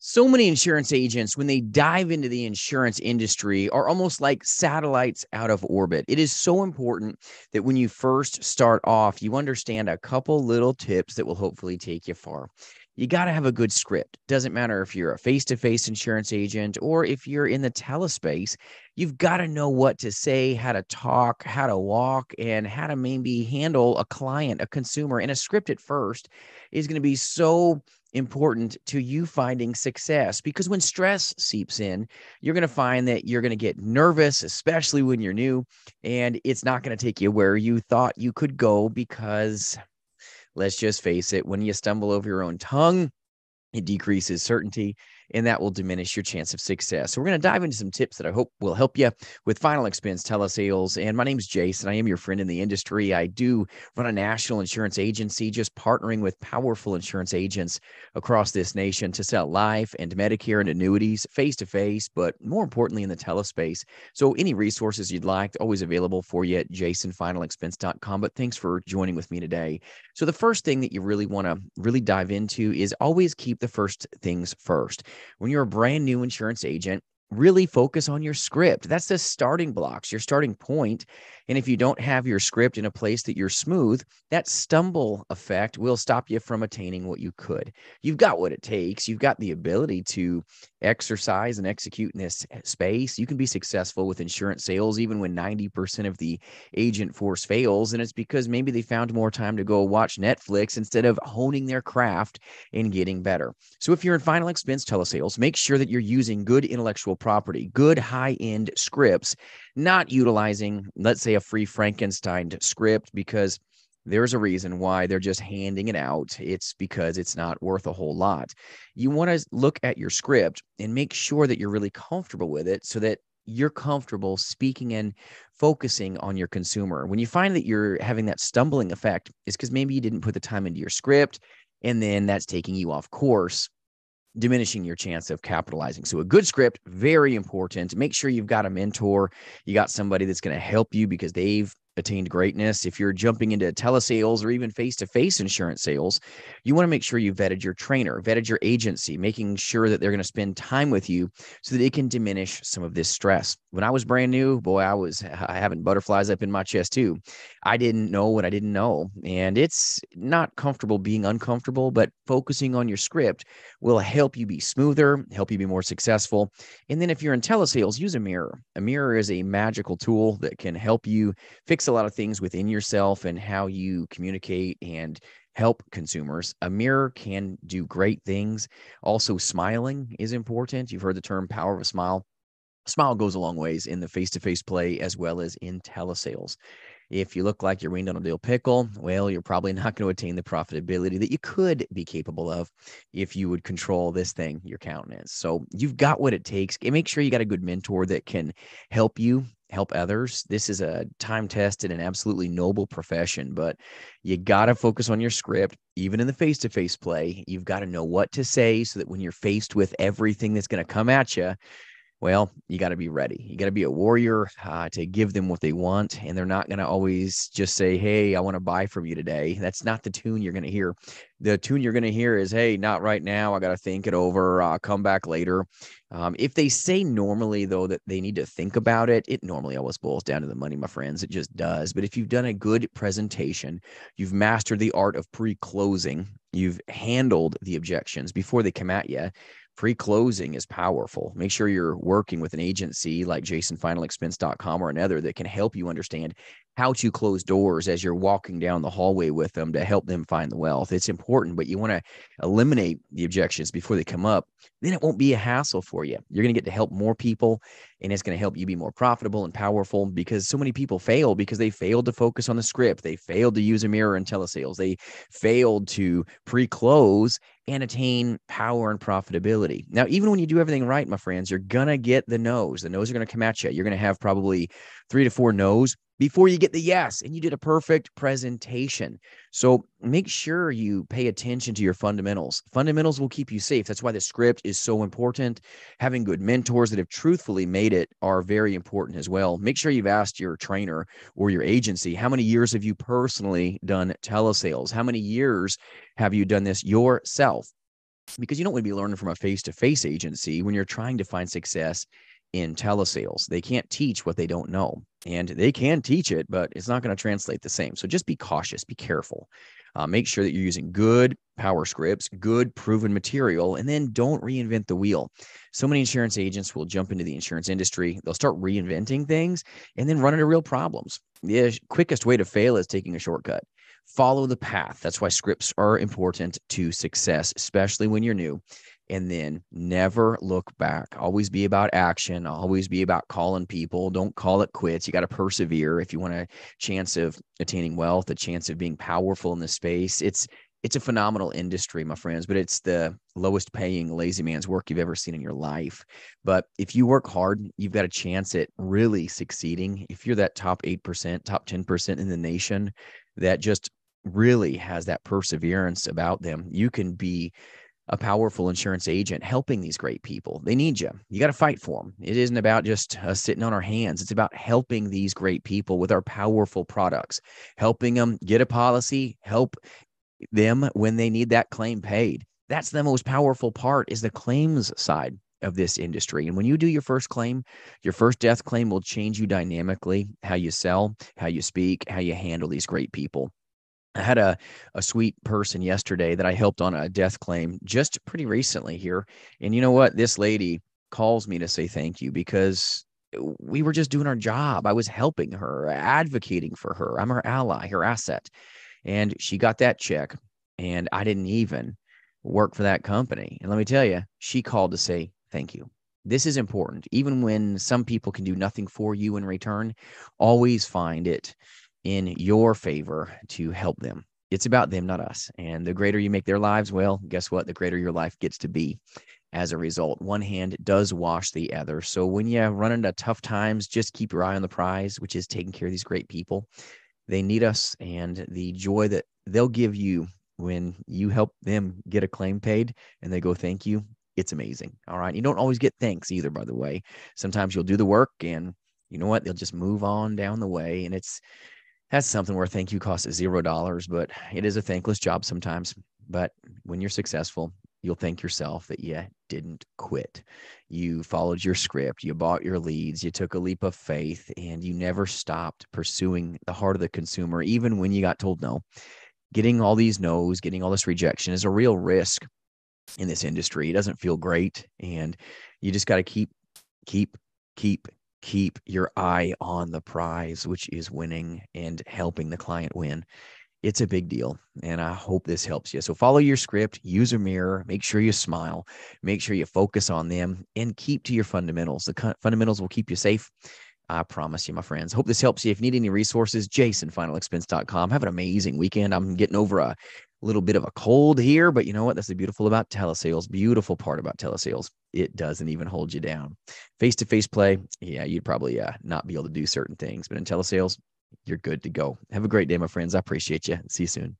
So many insurance agents, when they dive into the insurance industry, are almost like satellites out of orbit. It is so important that when you first start off, you understand a couple little tips that will hopefully take you far. You got to have a good script. Doesn't matter if you're a face-to-face insurance agent or if you're in the telespace, you've got to know what to say, how to talk, how to walk, and how to maybe handle a client, a consumer. And a script at first is going to be so important to you finding success, because when stress seeps in, you're going to find that you're going to get nervous, especially when you're new, and it's not going to take you where you thought you could go because let's just face it, when you stumble over your own tongue, it decreases certainty, and that will diminish your chance of success. So we're going to dive into some tips that I hope will help you with final expense telesales. And my name's Jason. I am your friend in the industry. I do run a national insurance agency, just partnering with powerful insurance agents across this nation to sell life and Medicare and annuities face-to-face, but more importantly in the telespace. So any resources you'd like, always available for you at jasonfinalexpense.com. But thanks for joining with me today. So the first thing that you really want to really dive into is always keep the first things first. When you're a brand new insurance agent, really focus on your script. That's the starting blocks, your starting point. And if you don't have your script in a place that you're smooth, that stumble effect will stop you from attaining what you could. You've got what it takes. You've got the ability to exercise and execute in this space. You can be successful with insurance sales even when 90% of the agent force fails. And it's because maybe they found more time to go watch Netflix instead of honing their craft and getting better. So if you're in final expense telesales, make sure that you're using good intellectual property, good high-end scripts, not utilizing, let's say, a free Frankenstein script, because there's a reason why they're just handing it out. It's because it's not worth a whole lot. You want to look at your script and make sure that you're really comfortable with it so that you're comfortable speaking and focusing on your consumer. When you find that you're having that stumbling effect, it's because maybe you didn't put the time into your script, and then that's taking you off course, diminishing your chance of capitalizing. So a good script, very important. Make sure you've got a mentor. You got somebody that's going to help you because they've attained greatness. If you're jumping into telesales or even face-to-face insurance sales, you want to make sure you vetted your trainer, vetted your agency, making sure that they're going to spend time with you so that it can diminish some of this stress. When I was brand new, boy, I was having butterflies up in my chest too. I didn't know what I didn't know. And it's not comfortable being uncomfortable, but focusing on your script will help you be smoother, help you be more successful. And then if you're in telesales, use a mirror. A mirror is a magical tool that can help you fix a lot of things within yourself and how you communicate and help consumers. A mirror can do great things. Also, smiling is important. You've heard the term power of a smile. Smile goes a long ways in the face-to-face play as well as in telesales. If you look like you're rained on a dill pickle, well, you're probably not going to attain the profitability that you could be capable of if you would control this thing, your countenance. So you've got what it takes. And make sure you got a good mentor that can help you, help others. This is a time-tested and absolutely noble profession, but you got to focus on your script. Even in the face-to-face play, you've got to know what to say so that when you're faced with everything that's going to come at you, well, you got to be ready. You got to be a warrior to give them what they want. And they're not going to always just say, hey, I want to buy from you today. That's not the tune you're going to hear. The tune you're going to hear is, hey, not right now. I got to think it over. Come back later. If they say normally, though, that they need to think about it, it normally always boils down to the money, my friends. It just does. But if you've done a good presentation, you've mastered the art of pre-closing, you've handled the objections before they come at you. Pre-closing is powerful. Make sure you're working with an agency like jasonfinalexpense.com or another that can help you understand how to close doors as you're walking down the hallway with them to help them find the wealth. It's important, but you want to eliminate the objections before they come up. Then it won't be a hassle for you. You're going to get to help more people, and it's going to help you be more profitable and powerful, because so many people fail because they failed to focus on the script. They failed to use a mirror in telesales. They failed to pre-close and attain power and profitability. Now, even when you do everything right, my friends, you're going to get the no's. The no's are going to come at you. You're going to have probably 3 to 4 no's before you get the yes, and you did a perfect presentation. So make sure you pay attention to your fundamentals. Fundamentals will keep you safe. That's why the script is so important. Having good mentors that have truthfully made it are very important as well. Make sure you've asked your trainer or your agency, how many years have you personally done telesales? How many years have you done this yourself? because you don't want to be learning from a face-to-face agency when you're trying to find success in telesales. They can't teach what they don't know, and they can teach it, but it's not going to translate the same. So just be cautious, be careful. Make sure that you're using good power scripts, good proven material, and then don't reinvent the wheel. So many insurance agents will jump into the insurance industry. They'll start reinventing things and then run into real problems. The quickest way to fail is taking a shortcut. Follow the path. That's why scripts are important to success, especially when you're new. And then never look back. Always be about action. Always be about calling people. Don't call it quits. You got to persevere if you want a chance of attaining wealth, a chance of being powerful in this space. It's a phenomenal industry, my friends, but it's the lowest paying lazy man's work you've ever seen in your life. But if you work hard, you've got a chance at really succeeding. If you're that top 8%, top 10% in the nation that just really has that perseverance about them, you can be a powerful insurance agent helping these great people. They need you. You got to fight for them. It isn't about just us sitting on our hands. It's about helping these great people with our powerful products, helping them get a policy, help them when they need that claim paid. That's the most powerful part, is the claims side of this industry. And when you do your first claim, your first death claim will change you dynamically, how you sell, how you speak, how you handle these great people. I had a sweet person yesterday that I helped on a death claim just pretty recently here. And you know what? This lady calls me to say thank you because we were just doing our job. I was helping her, advocating for her. I'm her ally, her asset. And she got that check, and I didn't even work for that company. And let me tell you, she called to say thank you. This is important. Even when some people can do nothing for you in return, always find it in your favor to help them. It's about them, not us. And the greater you make their lives, well, guess what? The greater your life gets to be as a result. One hand does wash the other. So when you run into tough times, just keep your eye on the prize, which is taking care of these great people. They need us, and the joy that they'll give you when you help them get a claim paid and they go, thank you. It's amazing. All right. You don't always get thanks either, by the way. Sometimes you'll do the work and you know what? They'll just move on down the way. And that's something where thank you costs $0, but it is a thankless job sometimes. But when you're successful, you'll thank yourself that you didn't quit. You followed your script, you bought your leads, you took a leap of faith, and you never stopped pursuing the heart of the consumer, even when you got told no. Getting all these no's, getting all this rejection is a real risk in this industry. It doesn't feel great. And you just got to keep your eye on the prize, which is winning and helping the client win. It's a big deal, and I hope this helps you. So follow your script, use a mirror, make sure you smile, make sure you focus on them, and keep to your fundamentals. The fundamentals will keep you safe. I promise you, my friends. Hope this helps you. If you need any resources, jasonfinalexpense.com. Have an amazing weekend. I'm getting over a little bit of a cold here, but you know what? That's the beautiful about telesales. Beautiful part about telesales. It doesn't even hold you down. Face-to-face play, yeah, you'd probably not be able to do certain things, but in telesales, you're good to go. Have a great day, my friends. I appreciate you. See you soon.